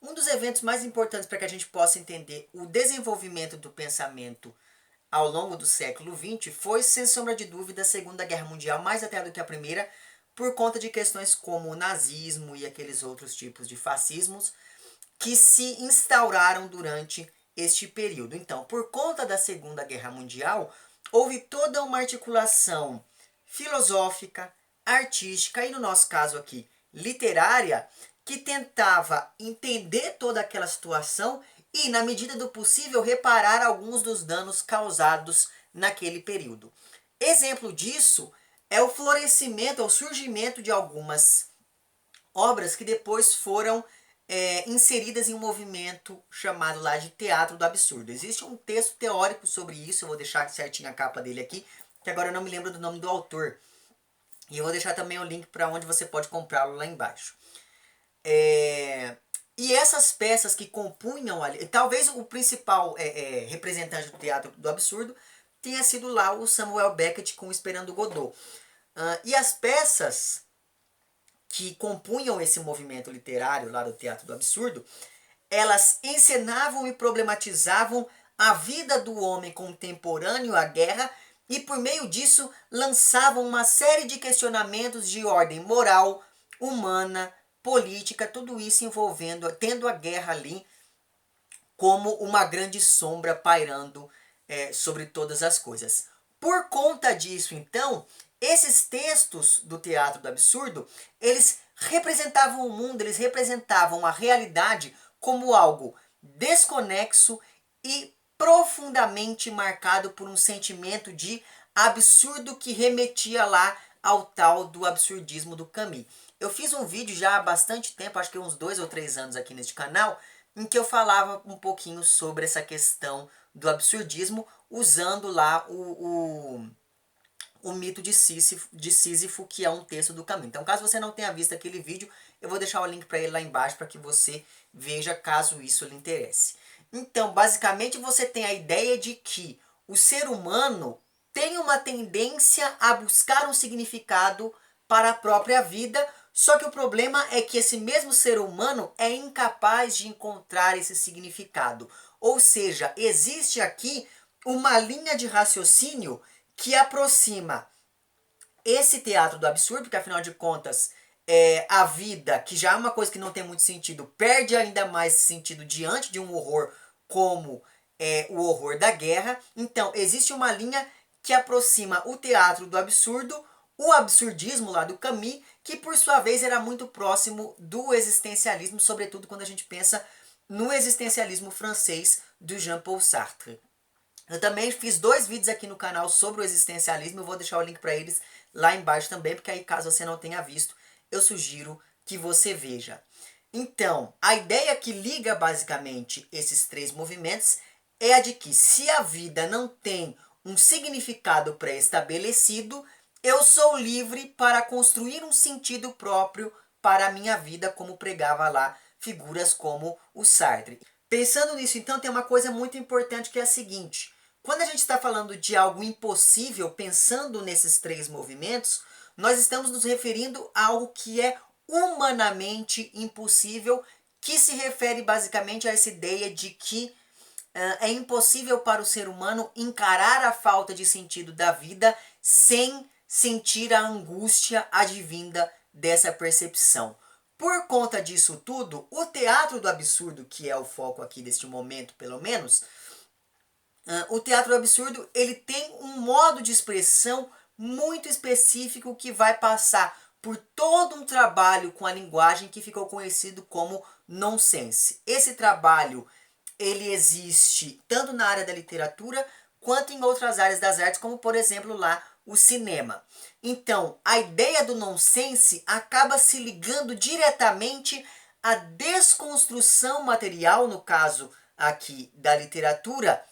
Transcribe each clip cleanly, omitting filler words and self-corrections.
Um dos eventos mais importantes para que a gente possa entender o desenvolvimento do pensamento ao longo do século XX foi, sem sombra de dúvida, a Segunda Guerra Mundial, mais até do que a Primeira, por conta de questões como o nazismo e aqueles outros tipos de fascismos que se instauraram durante este período. Então, por conta da Segunda Guerra Mundial, houve toda uma articulação filosófica, artística e, no nosso caso aqui, literária, que tentava entender toda aquela situação e, na medida do possível, reparar alguns dos danos causados naquele período. Exemplo disso é o florescimento, o surgimento de algumas obras que depois foram inseridas em um movimento chamado lá de teatro do absurdo. Existe um texto teórico sobre isso, eu vou deixar certinho a capa dele aqui, que agora eu não me lembro do nome do autor. E eu vou deixar também o link para onde você pode comprá-lo lá embaixo. E essas peças que compunham ali, talvez o principal representante do teatro do absurdo tenha sido lá o Samuel Beckett com Esperando Godot. E as peças que compunham esse movimento literário lá do teatro do absurdo, elas encenavam e problematizavam a vida do homem contemporâneo à guerra e por meio disso lançavam uma série de questionamentos de ordem moral, humana, política, tudo isso envolvendo, tendo a guerra ali como uma grande sombra pairando sobre todas as coisas. Por conta disso, então, esses textos do teatro do absurdo, eles representavam o mundo, eles representavam a realidade como algo desconexo e profundamente marcado por um sentimento de absurdo que remetia lá ao tal do absurdismo do Camus. Eu fiz um vídeo já há bastante tempo, acho que uns 2 ou 3 anos aqui neste canal, em que eu falava um pouquinho sobre essa questão do absurdismo, usando lá o mito de Sísifo, que é um texto do Camus. Então, caso você não tenha visto aquele vídeo, eu vou deixar o link para ele lá embaixo para que você veja, caso isso lhe interesse. Então, basicamente, você tem a ideia de que o ser humano tem uma tendência a buscar um significado para a própria vida, só que o problema é que esse mesmo ser humano é incapaz de encontrar esse significado. Ou seja, existe aqui uma linha de raciocínio que aproxima esse teatro do absurdo, porque afinal de contas, a vida, que já é uma coisa que não tem muito sentido, perde ainda mais sentido diante de um horror como o horror da guerra. Então, existe uma linha que aproxima o teatro do absurdo, o absurdismo lá do Camus, que por sua vez era muito próximo do existencialismo, sobretudo quando a gente pensa no existencialismo francês do Jean-Paul Sartre. Eu também fiz 2 vídeos aqui no canal sobre o existencialismo, eu vou deixar o link para eles lá embaixo também, porque aí caso você não tenha visto, eu sugiro que você veja. Então, a ideia que liga basicamente esses 3 movimentos é a de que se a vida não tem um significado pré-estabelecido, eu sou livre para construir um sentido próprio para a minha vida, como pregava lá figuras como o Sartre. Pensando nisso, então, tem uma coisa muito importante que é a seguinte: quando a gente está falando de algo impossível, pensando nesses 3 movimentos, nós estamos nos referindo a algo que é humanamente impossível, que se refere basicamente a essa ideia de que é impossível para o ser humano encarar a falta de sentido da vida sem sentir a angústia advinda dessa percepção. Por conta disso tudo, o teatro do absurdo, que é o foco aqui deste momento, pelo menos, o teatro do absurdo, ele tem um modo de expressão muito específico que vai passar por todo um trabalho com a linguagem que ficou conhecido como nonsense. Esse trabalho, ele existe tanto na área da literatura quanto em outras áreas das artes, como por exemplo lá o cinema. Então, a ideia do nonsense acaba se ligando diretamente à desconstrução material, no caso aqui da literatura,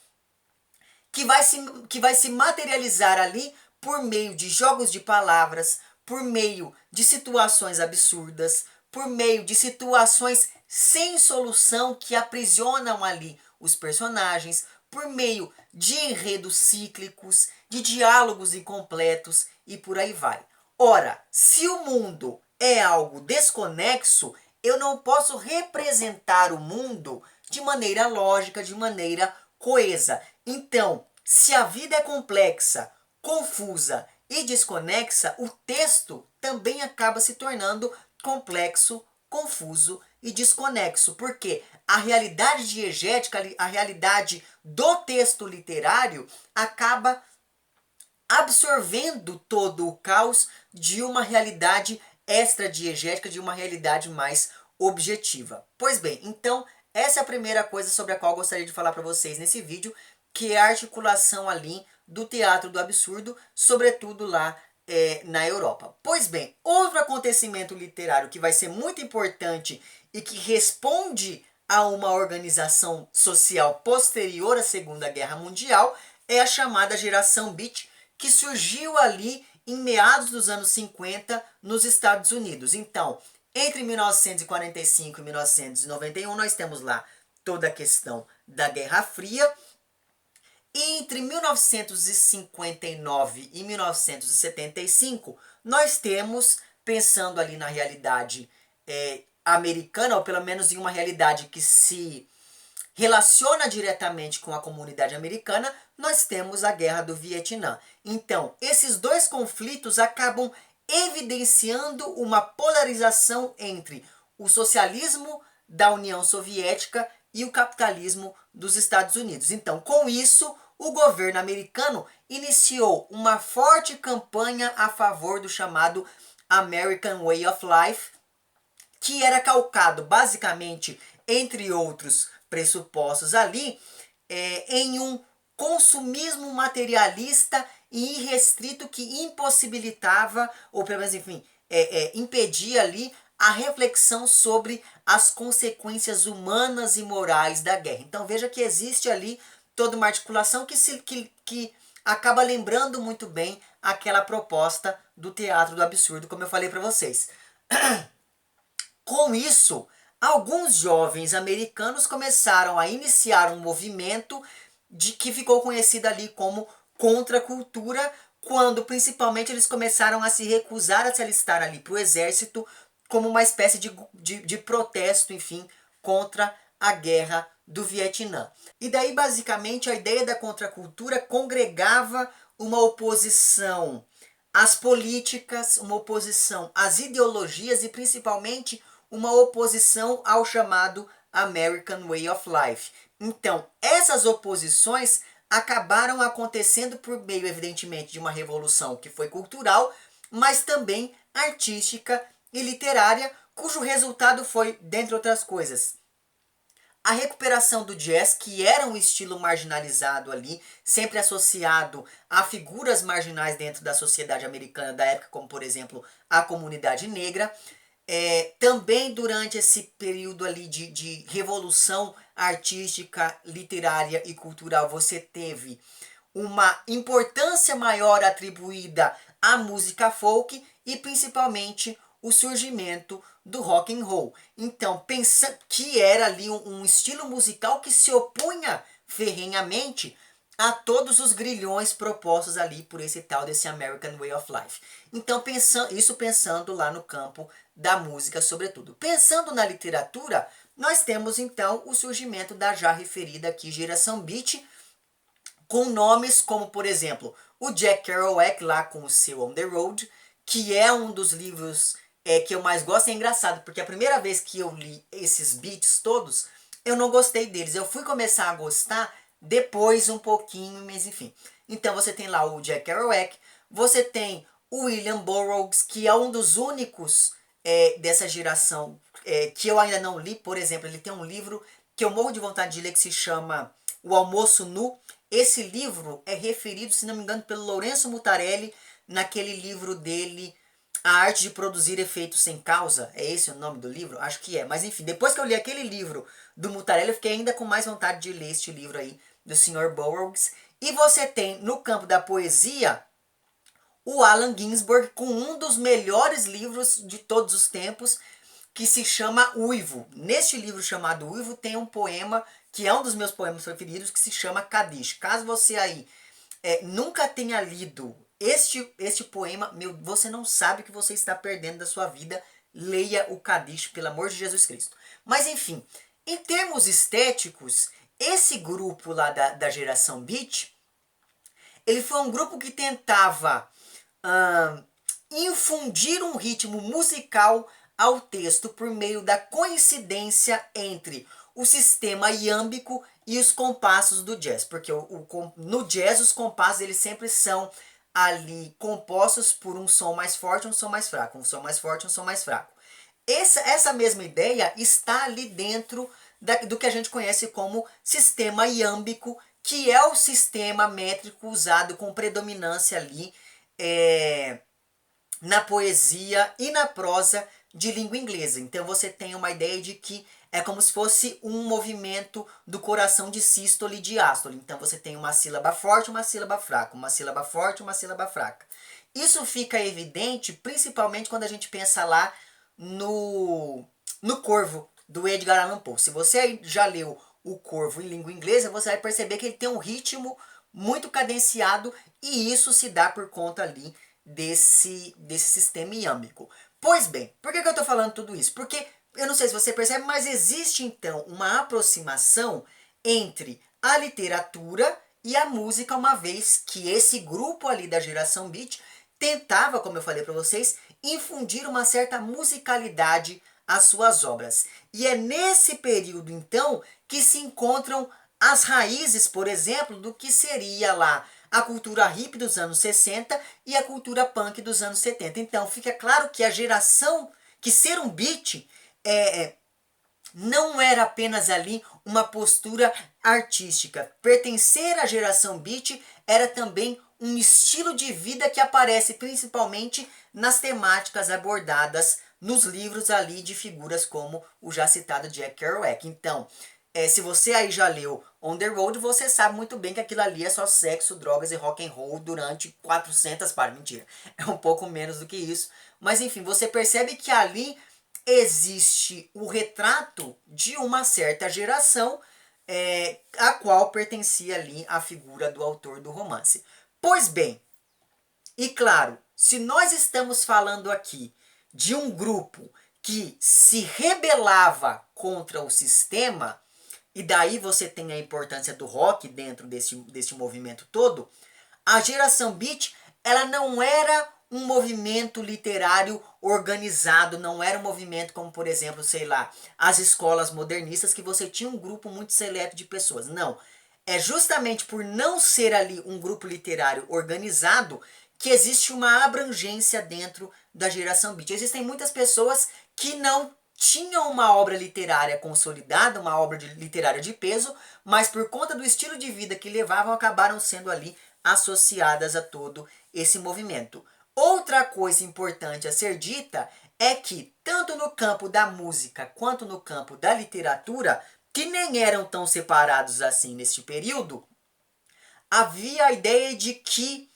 que vai se materializar ali por meio de jogos de palavras, por meio de situações absurdas, por meio de situações sem solução que aprisionam ali os personagens, por meio de enredos cíclicos, de diálogos incompletos e por aí vai. Ora, se o mundo é algo desconexo, eu não posso representar o mundo de maneira lógica, de maneira coesa. Então, se a vida é complexa, confusa e desconexa, o texto também acaba se tornando complexo, confuso e desconexo, porque a realidade diegética, a realidade do texto literário acaba absorvendo todo o caos de uma realidade extra-diegética, de uma realidade mais objetiva. Pois bem, então essa é a primeira coisa sobre a qual eu gostaria de falar para vocês nesse vídeo, que é a articulação ali do teatro do absurdo, sobretudo lá na Europa. Pois bem, outro acontecimento literário que vai ser muito importante e que responde a uma organização social posterior à Segunda Guerra Mundial é a chamada geração Beat, que surgiu ali em meados dos anos 50 nos Estados Unidos. Então, entre 1945 e 1991, nós temos lá toda a questão da Guerra Fria. E entre 1959 e 1975, nós temos, pensando ali na realidade americana, ou pelo menos em uma realidade que se relaciona diretamente com a comunidade americana, nós temos a Guerra do Vietnã. Então, esses dois conflitos acabam evidenciando uma polarização entre o socialismo da União Soviética e o capitalismo dos Estados Unidos. Então, com isso, o governo americano iniciou uma forte campanha a favor do chamado American Way of Life, que era calcado basicamente, entre outros pressupostos ali, em um consumismo materialista e irrestrito que impossibilitava, ou pelo menos, enfim, impedia ali a reflexão sobre as consequências humanas e morais da guerra. Então veja que existe ali toda uma articulação que acaba lembrando muito bem aquela proposta do teatro do absurdo, como eu falei para vocês. Com isso, alguns jovens americanos começaram a iniciar um movimento que ficou conhecido ali como contracultura, quando principalmente eles começaram a se recusar a se alistar ali para o exército como uma espécie de protesto, enfim, contra a guerra do Vietnã. E daí, basicamente, a ideia da contracultura congregava uma oposição às políticas, uma oposição às ideologias e principalmente uma oposição ao chamado American Way of Life. Então, essas oposições acabaram acontecendo por meio, evidentemente, de uma revolução que foi cultural, mas também artística e literária, cujo resultado foi, dentre outras coisas, a recuperação do jazz, que era um estilo marginalizado ali, sempre associado a figuras marginais dentro da sociedade americana da época, como por exemplo a comunidade negra. Também durante esse período ali de revolução artística, literária e cultural, você teve uma importância maior atribuída à música folk e principalmente o surgimento do rock and roll. Então, pensa que era ali um estilo musical que se opunha ferrenhamente a todos os grilhões propostos ali por esse tal desse American Way of Life. Então, pensando lá no campo da música, sobretudo. Pensando na literatura, nós temos então o surgimento da já referida aqui geração Beat, com nomes como, por exemplo, o Jack Kerouac lá com o seu On the Road, que é um dos livros que eu mais gosto. É engraçado, porque a primeira vez que eu li esses beats todos, eu não gostei deles. Eu fui começar a gostar depois um pouquinho, mas enfim. Então você tem lá o Jack Kerouac, você tem o William Burroughs, que é um dos únicos dessa geração que eu ainda não li. Por exemplo, ele tem um livro que eu morro de vontade de ler que se chama O Almoço Nu. Esse livro é referido, se não me engano, pelo Lourenço Mutarelli naquele livro dele, A Arte de Produzir Efeitos Sem Causa. É esse o nome do livro? Acho que é. Mas enfim, depois que eu li aquele livro do Mutarelli, eu fiquei ainda com mais vontade de ler este livro aí do Sr. Burroughs. E você tem, no campo da poesia, o Allen Ginsberg com um dos melhores livros de todos os tempos, que se chama Uivo. Neste livro chamado Uivo tem um poema, que é um dos meus poemas preferidos, que se chama Kadish. Caso você aí nunca tenha lido este poema, você não sabe o que você está perdendo da sua vida. leia o Kadish, pelo amor de Jesus Cristo. Mas enfim, em termos estéticos, esse grupo lá da geração Beat, ele foi um grupo que tentava infundir um ritmo musical ao texto por meio da coincidência entre o sistema iâmbico e os compassos do jazz, porque no jazz os compassos eles sempre são ali compostos por um som mais forte e um som mais fraco, um som mais forte e um som mais fraco. Essa mesma ideia está ali dentro do que a gente conhece como sistema iâmbico, que é o sistema métrico usado com predominância ali na poesia e na prosa de língua inglesa. Então você tem uma ideia de que é como se fosse um movimento do coração de sístole e diástole. Então você tem uma sílaba forte, uma sílaba fraca, uma sílaba forte, uma sílaba fraca. Isso fica evidente principalmente quando a gente pensa lá no Corvo, do Edgar Allan Poe. Se você já leu o Corvo em língua inglesa, você vai perceber que ele tem um ritmo muito cadenciado e isso se dá por conta ali desse sistema iâmbico. Pois bem, por que eu estou falando tudo isso? Porque, eu não sei se você percebe, mas existe então uma aproximação entre a literatura e a música, uma vez que esse grupo ali da geração Beat tentava, como eu falei para vocês, infundir uma certa musicalidade às suas obras. E é nesse período, então, que se encontram as raízes, por exemplo, do que seria lá a cultura hippie dos anos 60 e a cultura punk dos anos 70. Então, fica claro que a geração, que ser um beat, não era apenas ali uma postura artística. Pertencer à geração beat era também um estilo de vida que aparece principalmente nas temáticas abordadas nos livros ali de figuras como o já citado Jack Kerouac. Então, se você aí já leu On the Road, você sabe muito bem que aquilo ali é só sexo, drogas e rock and roll durante 400 páginas. Mentira, é um pouco menos do que isso. Mas enfim, você percebe que ali existe o retrato de uma certa geração a qual pertencia ali a figura do autor do romance. Pois bem, e claro, se nós estamos falando aqui de um grupo que se rebelava contra o sistema, e daí você tem a importância do rock dentro desse movimento todo, a geração Beat, ela não era um movimento literário organizado, não era um movimento como, por exemplo, sei lá, as escolas modernistas, que você tinha um grupo muito seleto de pessoas. Não. É justamente por não ser ali um grupo literário organizado que existe uma abrangência dentro da geração Beat. Existem muitas pessoas que não tinham uma obra literária consolidada, uma obra literária de peso, mas por conta do estilo de vida que levavam, acabaram sendo ali associadas a todo esse movimento. Outra coisa importante a ser dita é que, tanto no campo da música quanto no campo da literatura, que nem eram tão separados assim neste período, havia a ideia de que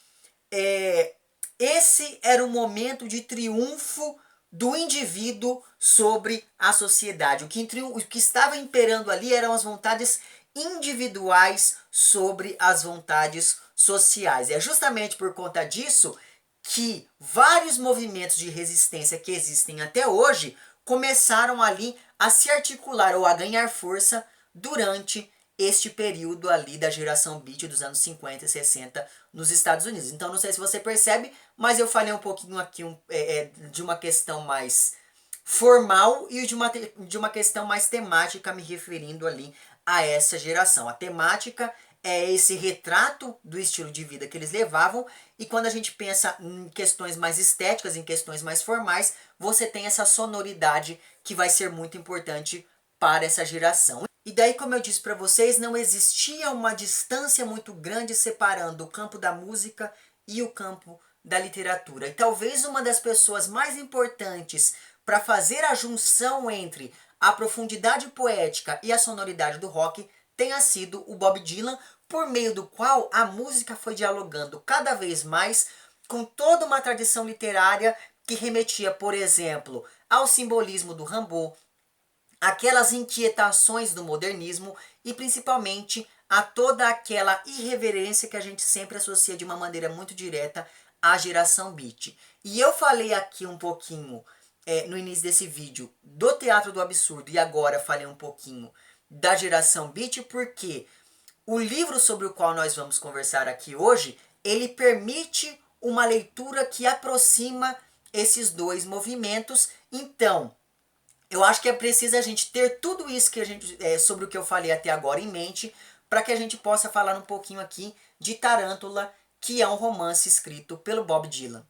esse era um momento de triunfo do indivíduo sobre a sociedade. O que estava imperando ali eram as vontades individuais sobre as vontades sociais. E é justamente por conta disso que vários movimentos de resistência que existem até hoje começaram ali a se articular ou a ganhar força durante este período ali da geração Beat dos anos 50 e 60 nos Estados Unidos. Então não sei se você percebe, mas eu falei um pouquinho aqui de uma questão mais formal e de uma questão mais temática, me referindo ali a essa geração. A temática é esse retrato do estilo de vida que eles levavam, e quando a gente pensa em questões mais estéticas, em questões mais formais, você tem essa sonoridade que vai ser muito importante para essa geração. E daí, como eu disse para vocês, não existia uma distância muito grande separando o campo da música e o campo da literatura. E talvez uma das pessoas mais importantes para fazer a junção entre a profundidade poética e a sonoridade do rock tenha sido o Bob Dylan, por meio do qual a música foi dialogando cada vez mais com toda uma tradição literária que remetia, por exemplo, ao simbolismo do Rimbaud, aquelas inquietações do modernismo e principalmente a toda aquela irreverência que a gente sempre associa de uma maneira muito direta à geração Beat. E eu falei aqui um pouquinho no início desse vídeo do Teatro do Absurdo e agora falei um pouquinho da geração Beat, porque o livro sobre o qual nós vamos conversar aqui hoje, ele permite uma leitura que aproxima esses dois movimentos. Então, eu acho que é preciso a gente ter tudo isso que a gente, sobre o que eu falei até agora em mente, para que a gente possa falar um pouquinho aqui de Tarântula, que é um romance escrito pelo Bob Dylan.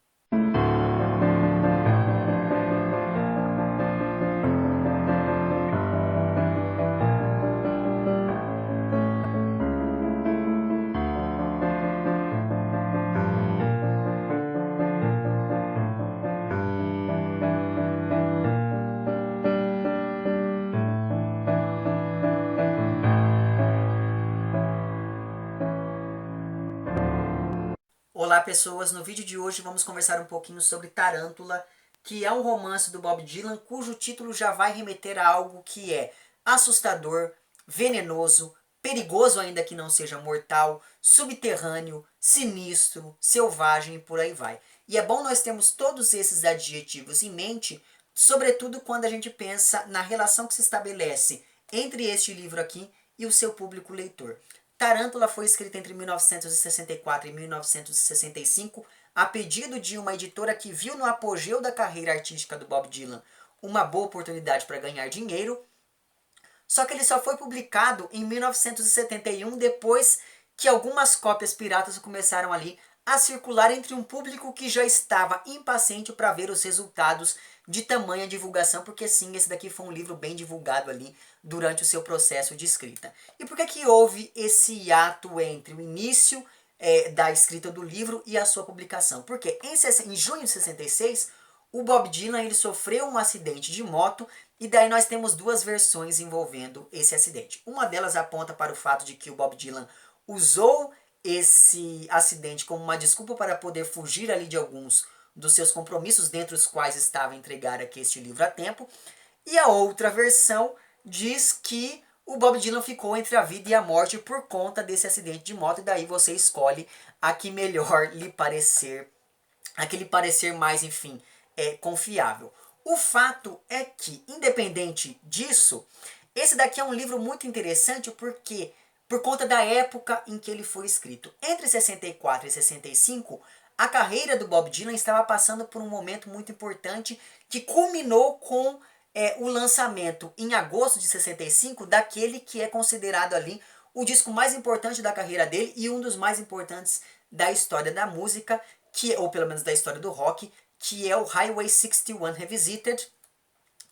Olá pessoas, no vídeo de hoje vamos conversar um pouquinho sobre Tarântula, que é um romance do Bob Dylan, cujo título já vai remeter a algo que é assustador, venenoso, perigoso ainda que não seja mortal, subterrâneo, sinistro, selvagem e por aí vai. E é bom nós termos todos esses adjetivos em mente, sobretudo quando a gente pensa na relação que se estabelece entre este livro aqui e o seu público leitor. Tarântula foi escrita entre 1964 e 1965 a pedido de uma editora que viu no apogeu da carreira artística do Bob Dylan uma boa oportunidade para ganhar dinheiro. Só que ele só foi publicado em 1971, depois que algumas cópias piratas começaram ali a circular entre um público que já estava impaciente para ver os resultados de tamanha divulgação, porque sim, esse daqui foi um livro bem divulgado ali durante o seu processo de escrita. E por que que houve esse hiato entre o início da escrita do livro e a sua publicação? Porque em junho de 66, o Bob Dylan ele sofreu um acidente de moto e daí nós temos duas versões envolvendo esse acidente. Uma delas aponta para o fato de que o Bob Dylan usou esse acidente como uma desculpa para poder fugir ali de alguns dos seus compromissos, dentre os quais estava entregar aqui este livro a tempo. E a outra versão diz que o Bob Dylan ficou entre a vida e a morte por conta desse acidente de moto, e daí você escolhe a que melhor lhe parecer, a que lhe parecer mais, enfim, confiável. O fato é que, independente disso, esse daqui é um livro muito interessante porque, por conta da época em que ele foi escrito. Entre 64 e 65, a carreira do Bob Dylan estava passando por um momento muito importante que culminou com o lançamento em agosto de 65 daquele que é considerado ali o disco mais importante da carreira dele e um dos mais importantes da história da música, ou pelo menos da história do rock, que é o Highway 61 Revisited,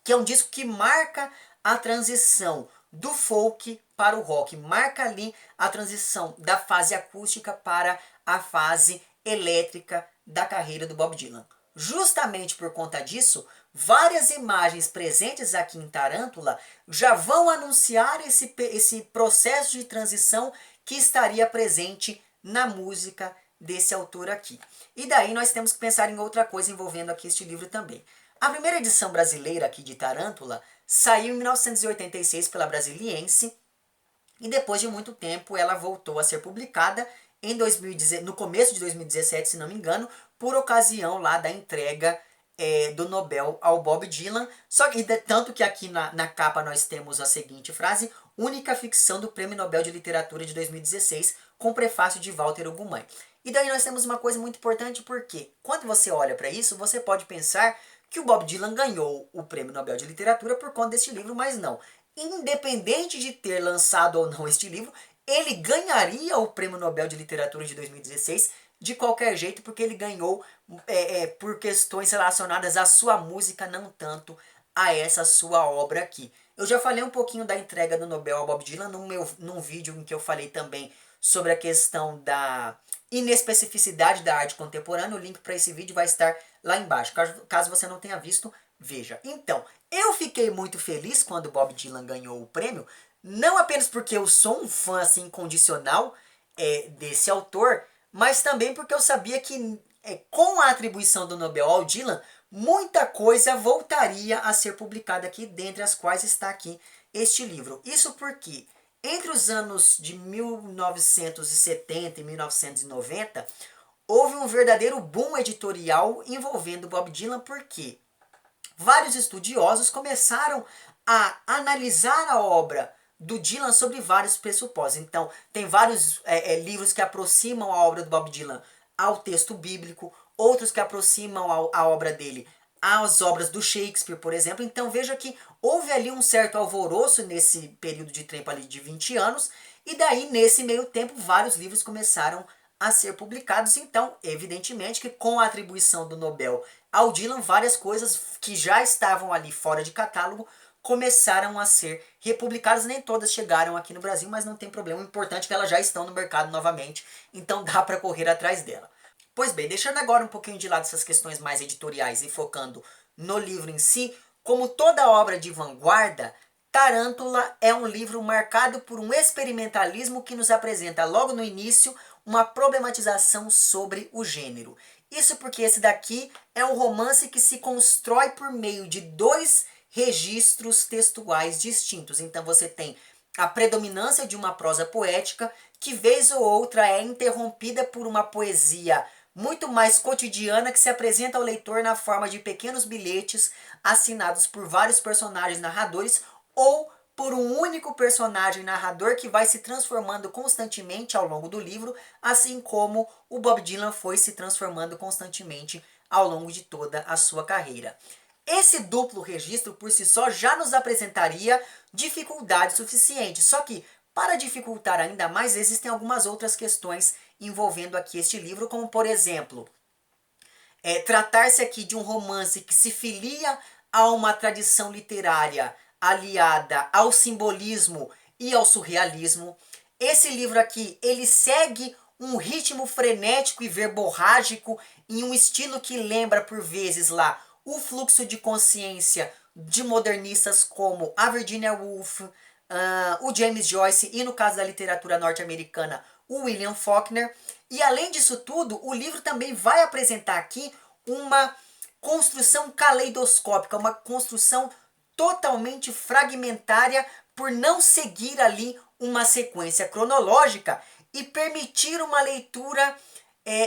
que é um disco que marca a transição do folk para o rock, marca ali a transição da fase acústica para a fase elétrica da carreira do Bob Dylan. Justamente por conta disso, várias imagens presentes aqui em Tarântula já vão anunciar esse processo de transição que estaria presente na música desse autor aqui. E daí nós temos que pensar em outra coisa envolvendo aqui este livro também. A primeira edição brasileira aqui de Tarântula saiu em 1986 pela Brasiliense e depois de muito tempo ela voltou a ser publicada em no começo de 2017, se não me engano, por ocasião lá da entrega do Nobel ao Bob Dylan. Só que tanto que aqui na capa nós temos a seguinte frase: única ficção do Prêmio Nobel de Literatura de 2016, com prefácio de Walter Ugumãe. E daí nós temos uma coisa muito importante, porque quando você olha para isso, você pode pensar que o Bob Dylan ganhou o Prêmio Nobel de Literatura por conta deste livro, mas não. Independente de ter lançado ou não este livro, ele ganharia o Prêmio Nobel de Literatura de 2016 de qualquer jeito, porque ele ganhou por questões relacionadas à sua música, não tanto a essa sua obra aqui. Eu já falei um pouquinho da entrega do Nobel ao Bob Dylan num vídeo em que eu falei também sobre a questão da inespecificidade da arte contemporânea. O link para esse vídeo vai estar lá embaixo. Caso você não tenha visto, veja. Então, eu fiquei muito feliz quando o Bob Dylan ganhou o prêmio, não apenas porque eu sou um fã assim, incondicional desse autor, mas também porque eu sabia que com a atribuição do Nobel ao Dylan, muita coisa voltaria a ser publicada aqui, dentre as quais está aqui este livro. Isso porque entre os anos de 1970 e 1990, houve um verdadeiro boom editorial envolvendo Bob Dylan, porque vários estudiosos começaram a analisar a obra do Dylan sobre vários pressupostos. Então, tem vários livros que aproximam a obra do Bob Dylan ao texto bíblico, outros que aproximam a obra dele às obras do Shakespeare, por exemplo. Então, veja que houve ali um certo alvoroço nesse período de tempo ali de 20 anos, e daí, nesse meio tempo, vários livros começaram a ser publicados. Então, evidentemente que com a atribuição do Nobel ao Dylan, várias coisas que já estavam ali fora de catálogo começaram a ser republicadas. Nem todas chegaram aqui no Brasil, mas não tem problema. O importante é que elas já estão no mercado novamente, então dá para correr atrás dela. Pois bem, deixando agora um pouquinho de lado essas questões mais editoriais e focando no livro em si, como toda obra de vanguarda, Tarântula é um livro marcado por um experimentalismo que nos apresenta logo no início uma problematização sobre o gênero. Isso porque esse daqui é um romance que se constrói por meio de dois registros textuais distintos. Então você tem a predominância de uma prosa poética que vez ou outra é interrompida por uma poesia muito mais cotidiana que se apresenta ao leitor na forma de pequenos bilhetes assinados por vários personagens narradores ou por um único personagem narrador que vai se transformando constantemente ao longo do livro, assim como o Bob Dylan foi se transformando constantemente ao longo de toda a sua carreira. Esse duplo registro por si só já nos apresentaria dificuldade suficiente, só que para dificultar ainda mais existem algumas outras questões envolvendo aqui este livro, como por exemplo, tratar-se aqui de um romance que se filia a uma tradição literária aliada ao simbolismo e ao surrealismo. Esse livro aqui, ele segue um ritmo frenético e verborrágico em um estilo que lembra por vezes lá o fluxo de consciência de modernistas como a Virginia Woolf, o James Joyce e, no caso da literatura norte-americana, o William Faulkner. E além disso tudo, o livro também vai apresentar aqui uma construção caleidoscópica, uma construção totalmente fragmentária por não seguir ali uma sequência cronológica e permitir uma leitura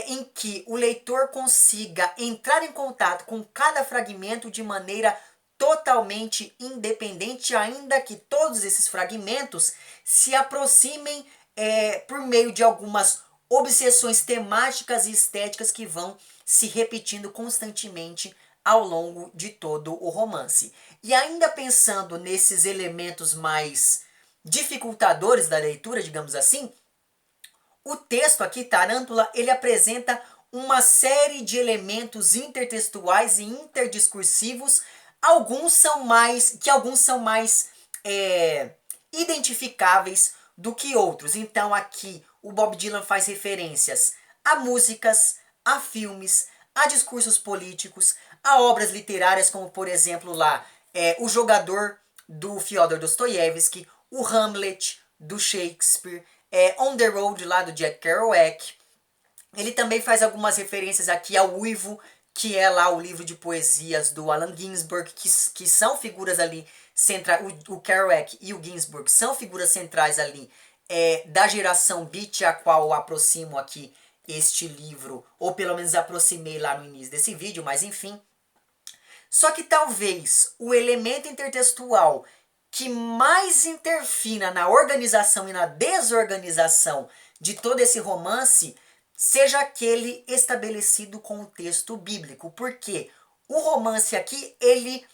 em que o leitor consiga entrar em contato com cada fragmento de maneira totalmente independente, ainda que todos esses fragmentos se aproximem por meio de algumas obsessões temáticas e estéticas que vão se repetindo constantemente ao longo de todo o romance. E ainda pensando nesses elementos mais dificultadores da leitura, digamos assim, o texto aqui, Tarântula, ele apresenta uma série de elementos intertextuais e interdiscursivos. Alguns são mais identificáveis do que outros. Então aqui o Bob Dylan faz referências a músicas, a filmes, a discursos políticos, a obras literárias como, por exemplo, lá O Jogador, do Fyodor Dostoiévski, o Hamlet, do Shakespeare, On the Road, lá do Jack Kerouac. Ele também faz algumas referências aqui ao Uivo, que é lá o livro de poesias do Allen Ginsberg, que são figuras ali centrais. O Kerouac e o Ginsberg são figuras centrais ali da geração beat, a qual eu aproximo aqui este livro, ou pelo menos aproximei lá no início desse vídeo, mas enfim. Só que talvez o elemento intertextual que mais interfina na organização e na desorganização de todo esse romance seja aquele estabelecido com o texto bíblico. Porque o romance aqui, ele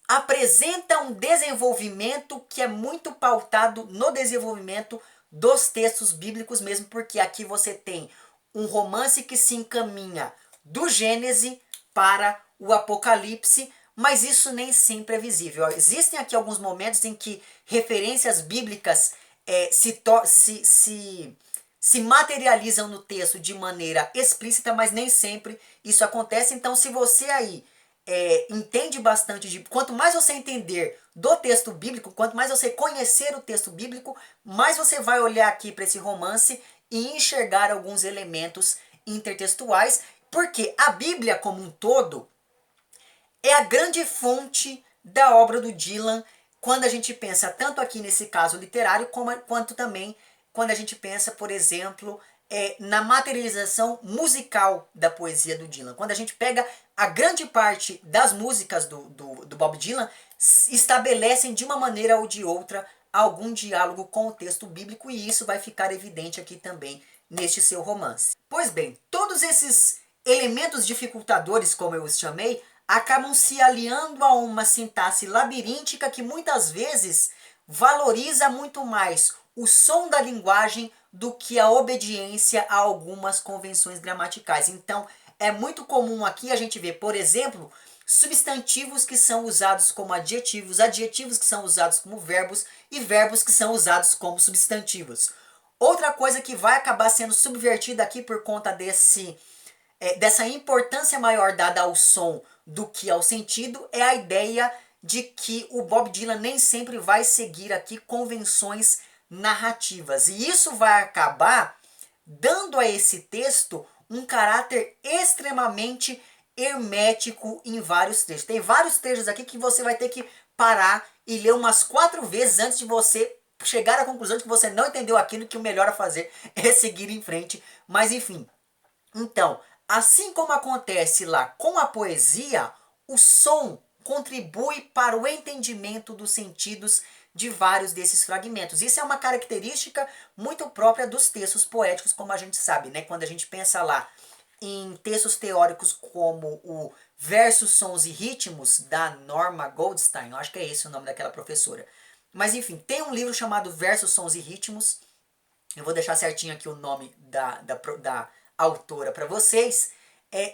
apresenta um desenvolvimento que é muito pautado no desenvolvimento dos textos bíblicos mesmo, porque aqui você tem um romance que se encaminha do Gênesis para o Apocalipse, mas isso nem sempre é visível. Existem aqui alguns momentos em que referências bíblicas se materializam no texto de maneira explícita, mas nem sempre isso acontece. Então, se você aí entende bastante quanto mais você entender do texto bíblico, quanto mais você conhecer o texto bíblico, mais você vai olhar aqui para esse romance e enxergar alguns elementos intertextuais, porque a Bíblia como um todo é a grande fonte da obra do Dylan, quando a gente pensa tanto aqui nesse caso literário, quanto também quando a gente pensa, por exemplo, na materialização musical da poesia do Dylan. Quando a gente pega a grande parte das músicas do Bob Dylan, estabelecem de uma maneira ou de outra algum diálogo com o texto bíblico, e isso vai ficar evidente aqui também neste seu romance. Pois bem, todos esses elementos dificultadores, como eu os chamei, acabam se aliando a uma sintaxe labiríntica que muitas vezes valoriza muito mais o som da linguagem do que a obediência a algumas convenções gramaticais. Então, é muito comum aqui a gente ver, por exemplo, substantivos que são usados como adjetivos, adjetivos que são usados como verbos e verbos que são usados como substantivos. Outra coisa que vai acabar sendo subvertida aqui por conta dessa importância maior dada ao som do que ao sentido é a ideia de que o Bob Dylan nem sempre vai seguir aqui convenções narrativas. E isso vai acabar dando a esse texto um caráter extremamente hermético em vários trechos. Tem vários trechos aqui que você vai ter que parar e ler umas 4 vezes antes de você chegar à conclusão de que você não entendeu aquilo, que o melhor a fazer é seguir em frente. Mas enfim, então, assim como acontece lá com a poesia, o som contribui para o entendimento dos sentidos de vários desses fragmentos. Isso é uma característica muito própria dos textos poéticos, como a gente sabe, né? Quando a gente pensa lá em textos teóricos como o Versos, Sons e Ritmos, da Norma Goldstein, eu acho que é esse o nome daquela professora. Mas enfim, tem um livro chamado Versos, Sons e Ritmos, eu vou deixar certinho aqui o nome da autora para vocês.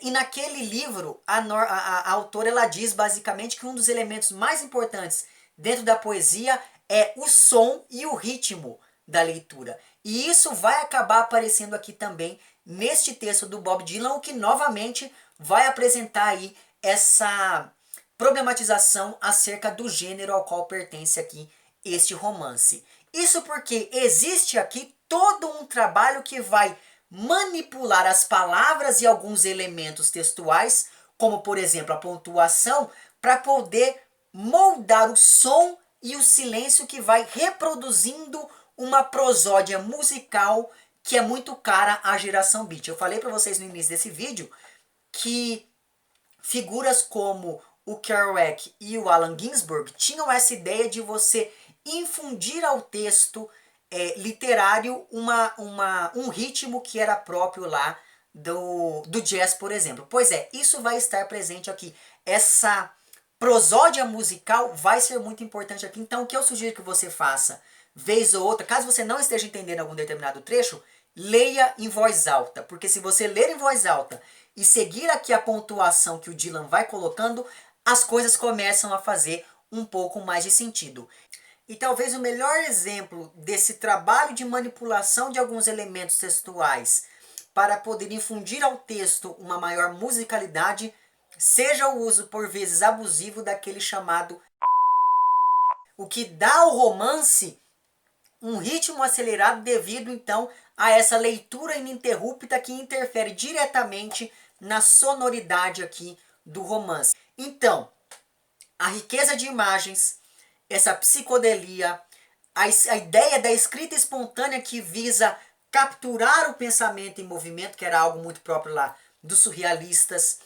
E naquele livro, a autora ela diz basicamente que um dos elementos mais importantes dentro da poesia é o som e o ritmo da leitura. E isso vai acabar aparecendo aqui também neste texto do Bob Dylan, o que novamente vai apresentar aí essa problematização acerca do gênero ao qual pertence aqui este romance. Isso porque existe aqui todo um trabalho que vai manipular as palavras e alguns elementos textuais, como por exemplo a pontuação, para poder moldar o som e o silêncio que vai reproduzindo uma prosódia musical que é muito cara à geração beat. Eu falei para vocês no início desse vídeo que figuras como o Kerouac e o Allen Ginsberg tinham essa ideia de você infundir ao texto literário um ritmo que era próprio lá do jazz, por exemplo. Pois é, isso vai estar presente aqui. Essa prosódia musical vai ser muito importante aqui. Então, o que eu sugiro que você faça, vez ou outra, caso você não esteja entendendo algum determinado trecho, leia em voz alta. Porque se você ler em voz alta e seguir aqui a pontuação que o Dylan vai colocando, as coisas começam a fazer um pouco mais de sentido. E talvez o melhor exemplo desse trabalho de manipulação de alguns elementos textuais para poder infundir ao texto uma maior musicalidade seja o uso por vezes abusivo daquele chamado, o que dá ao romance um ritmo acelerado devido então a essa leitura ininterrupta que interfere diretamente na sonoridade aqui do romance. Então, a riqueza de imagens, essa psicodelia, a ideia da escrita espontânea que visa capturar o pensamento em movimento, que era algo muito próprio lá dos surrealistas,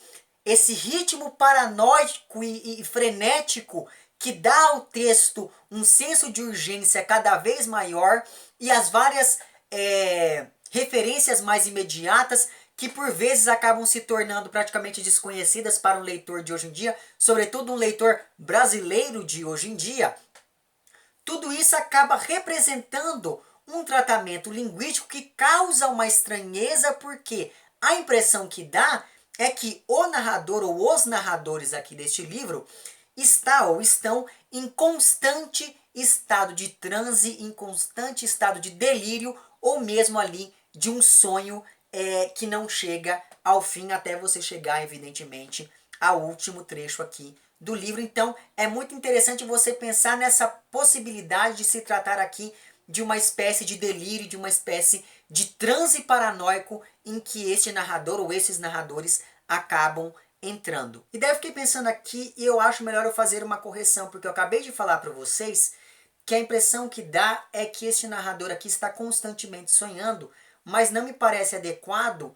esse ritmo paranoico e frenético que dá ao texto um senso de urgência cada vez maior, e as várias referências mais imediatas que por vezes acabam se tornando praticamente desconhecidas para um leitor de hoje em dia, sobretudo um leitor brasileiro de hoje em dia. Tudo isso acaba representando um tratamento linguístico que causa uma estranheza, porque a impressão que dá é que o narrador ou os narradores aqui deste livro estão em constante estado de transe, em constante estado de delírio, ou mesmo ali de um sonho que não chega ao fim, até você chegar, evidentemente, ao último trecho aqui do livro. Então, é muito interessante você pensar nessa possibilidade de se tratar aqui de uma espécie de delírio, de uma espécie de transe paranoico em que este narrador ou esses narradores acabam entrando. E daí eu fiquei pensando aqui e eu acho melhor eu fazer uma correção, porque eu acabei de falar para vocês que a impressão que dá é que este narrador aqui está constantemente sonhando, mas não me parece adequado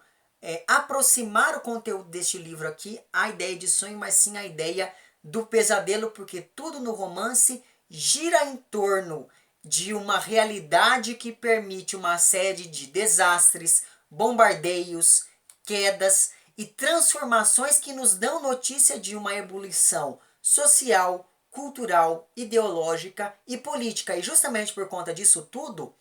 aproximar o conteúdo deste livro aqui à ideia de sonho, mas sim à ideia do pesadelo, porque tudo no romance gira em torno de uma realidade que permite uma série de desastres, bombardeios, quedas e transformações que nos dão notícia de uma ebulição social, cultural, ideológica e política. E justamente por conta disso tudo,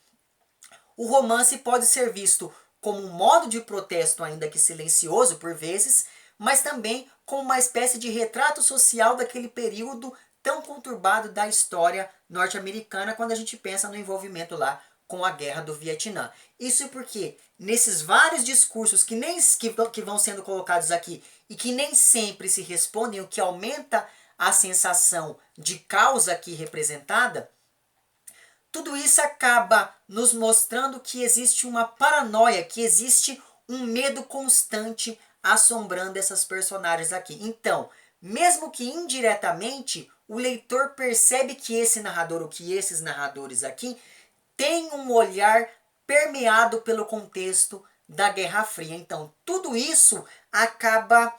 o romance pode ser visto como um modo de protesto, ainda que silencioso por vezes, mas também como uma espécie de retrato social daquele período tão conturbado da história norte-americana, quando a gente pensa no envolvimento lá com a guerra do Vietnã. Isso porque nesses vários discursos que vão sendo colocados aqui e que nem sempre se respondem, o que aumenta a sensação de caos aqui representada, tudo isso acaba nos mostrando que existe uma paranoia, que existe um medo constante assombrando essas personagens aqui. Então, mesmo que indiretamente, o leitor percebe que esse narrador, ou que esses narradores aqui, têm um olhar permeado pelo contexto da Guerra Fria. Então, tudo isso acaba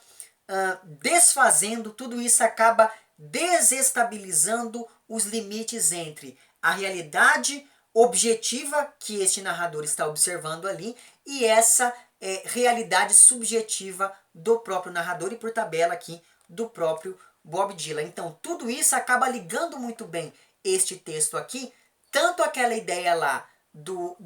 desfazendo, tudo isso acaba desestabilizando os limites entre a realidade objetiva que este narrador está observando ali e essa realidade subjetiva do próprio narrador e por tabela aqui do próprio Bob Dylan. Então tudo isso acaba ligando muito bem este texto aqui, tanto aquela ideia lá do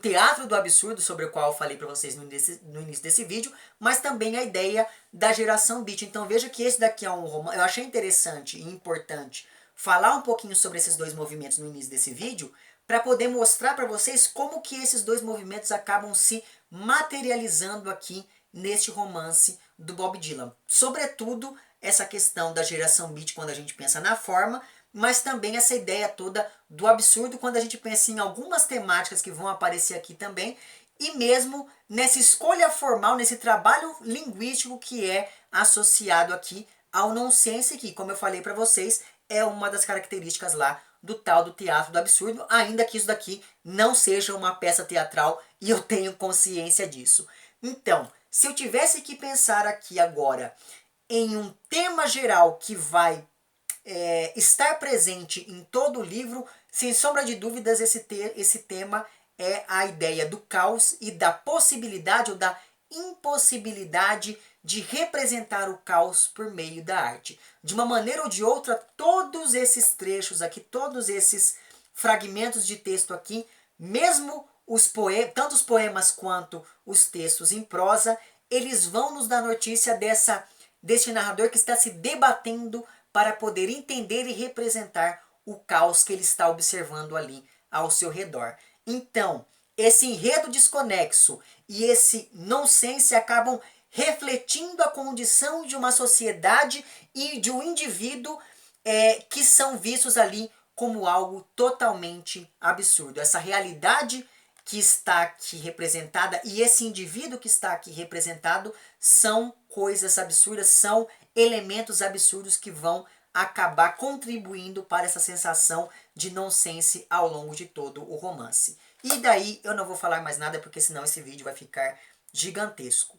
teatro do absurdo, sobre o qual eu falei para vocês no início desse vídeo, mas também a ideia da geração beat. Então veja que esse daqui é um romance. Eu achei interessante e importante falar um pouquinho sobre esses dois movimentos no início desse vídeo, para poder mostrar para vocês como que esses dois movimentos acabam se materializando aqui neste romance do Bob Dylan. Sobretudo essa questão da geração beat quando a gente pensa na forma, mas também essa ideia toda do absurdo quando a gente pensa em algumas temáticas que vão aparecer aqui também, e mesmo nessa escolha formal, nesse trabalho linguístico que é associado aqui ao nonsense, que, como eu falei para vocês, é uma das características lá do tal do teatro do absurdo, ainda que isso daqui não seja uma peça teatral e eu tenho consciência disso. Então, se eu tivesse que pensar aqui agora em um tema geral que vai estar presente em todo o livro, sem sombra de dúvidas esse tema é a ideia do caos e da possibilidade ou da impossibilidade de representar o caos por meio da arte. De uma maneira ou de outra, todos esses trechos aqui, todos esses fragmentos de texto aqui, mesmo tanto os poemas quanto os textos em prosa, eles vão nos dar notícia desse narrador que está se debatendo para poder entender e representar o caos que ele está observando ali ao seu redor. Então, esse enredo desconexo e esse nonsense acabam refletindo a condição de uma sociedade e de um indivíduo que são vistos ali como algo totalmente absurdo. Essa realidade que está aqui representada e esse indivíduo que está aqui representado são coisas absurdas, são elementos absurdos que vão acabar contribuindo para essa sensação de nonsense ao longo de todo o romance. E daí eu não vou falar mais nada porque senão esse vídeo vai ficar gigantesco.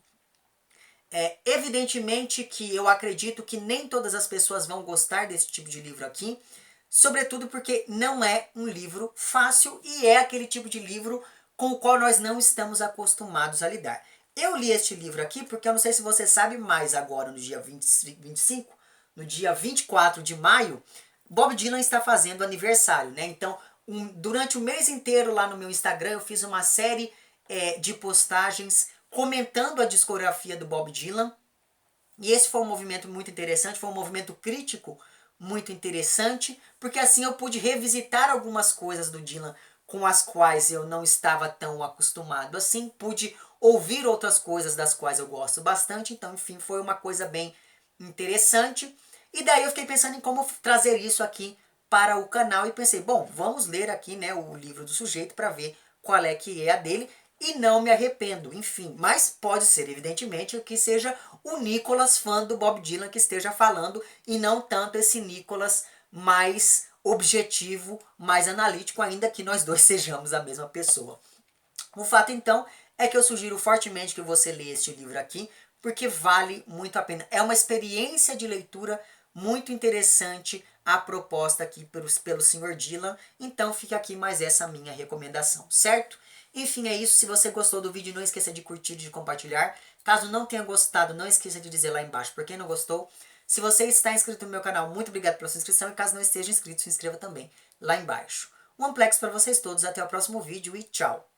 Evidentemente que eu acredito que nem todas as pessoas vão gostar desse tipo de livro aqui, sobretudo porque não é um livro fácil e é aquele tipo de livro com o qual nós não estamos acostumados a lidar. Eu li este livro aqui porque eu não sei se você sabe, mas agora no dia 25, no dia 24 de maio, Bob Dylan está fazendo aniversário, né? Então, durante o mês inteiro lá no meu Instagram eu fiz uma série de postagens comentando a discografia do Bob Dylan. E esse foi um movimento muito interessante, foi um movimento crítico muito interessante, porque assim eu pude revisitar algumas coisas do Dylan com as quais eu não estava tão acostumado assim, pude ouvir outras coisas das quais eu gosto bastante, então enfim, foi uma coisa bem interessante. E daí eu fiquei pensando em como trazer isso aqui para o canal e pensei, bom, vamos ler aqui, né, o livro do sujeito para ver qual é que é a dele. E não me arrependo, enfim, mas pode ser evidentemente que seja o Nicolas fã do Bob Dylan que esteja falando e não tanto esse Nicolas mais objetivo, mais analítico, ainda que nós dois sejamos a mesma pessoa. O fato então é que eu sugiro fortemente que você leia este livro aqui, porque vale muito a pena. É uma experiência de leitura muito interessante a proposta aqui pelo Sr. Dylan, então fica aqui mais essa minha recomendação, certo? Enfim, é isso. Se você gostou do vídeo, não esqueça de curtir e de compartilhar. Caso não tenha gostado, não esqueça de dizer lá embaixo por quem não gostou. Se você está inscrito no meu canal, muito obrigado pela sua inscrição. E caso não esteja inscrito, se inscreva também lá embaixo. Um amplex para vocês todos. Até o próximo vídeo e tchau!